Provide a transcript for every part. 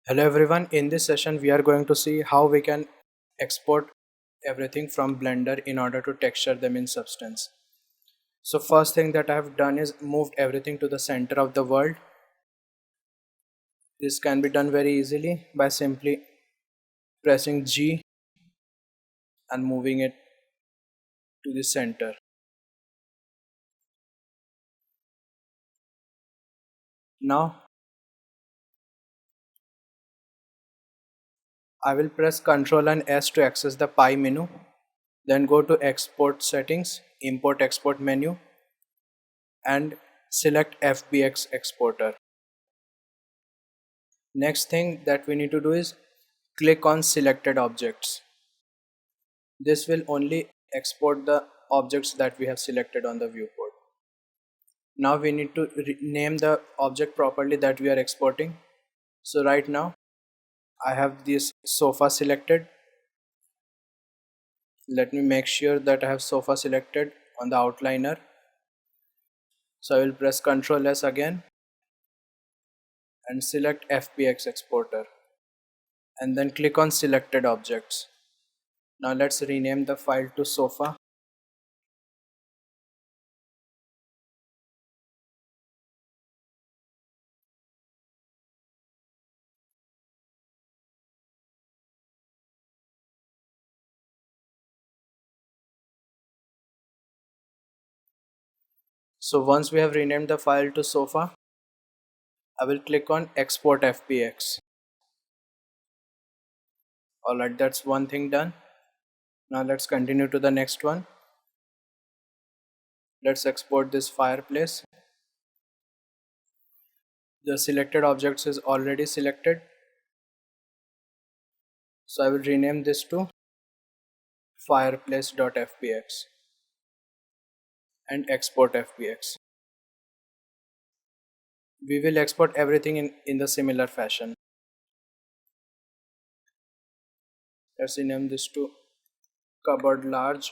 Hello everyone, in this session we are going to see how we can export everything from Blender in order to texture them in Substance. So first thing that I have done is moved everything to the center of the world. This can be done very easily by simply pressing G and moving it to the center. Now I will press Ctrl and S to access the Pie menu. Then go to Export Settings, Import Export menu and select FBX Exporter. Next thing that we need to do is click on selected objects. This will only export the objects that we have selected on the viewport. Now we need to name the object properly that we are exporting. So right now I have this sofa selected. Let me make sure that I have sofa selected on the outliner. So I will press Ctrl S again and select FBX Exporter and then click on selected objects. Now let's rename the file to sofa. So once we have renamed the file to sofa, I will click on export FBX. Alright, that's one thing done. Now let's continue to the next one. Let's export this fireplace. The selected objects is already selected. So I will rename this to fireplace.fbx and export FBX. We will export everything in the similar fashion. Let's rename this to cupboard large.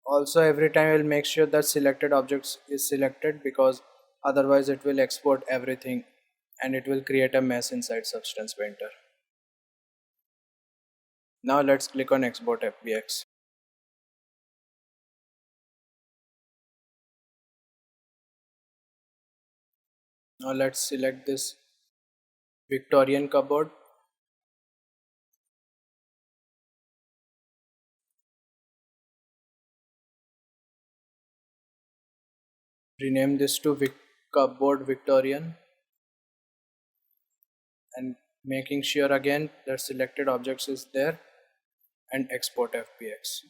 Also every time I will make sure that selected objects is selected because otherwise it will export everything and it will create a mess inside Substance Painter. Now let's click on export FBX. Now let's select this Victorian cupboard. Rename this to cupboard Victorian and making sure again that selected objects is there and export FBX.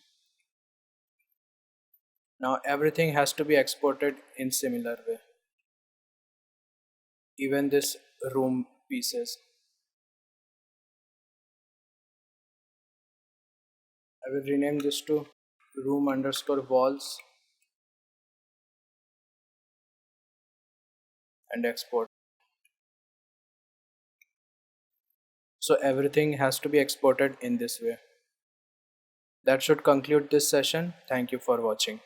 Now everything has to be exported in similar way. Even this room pieces. I will rename this to room underscore walls and export. So everything has to be exported in this way. That should conclude this session. Thank you for watching.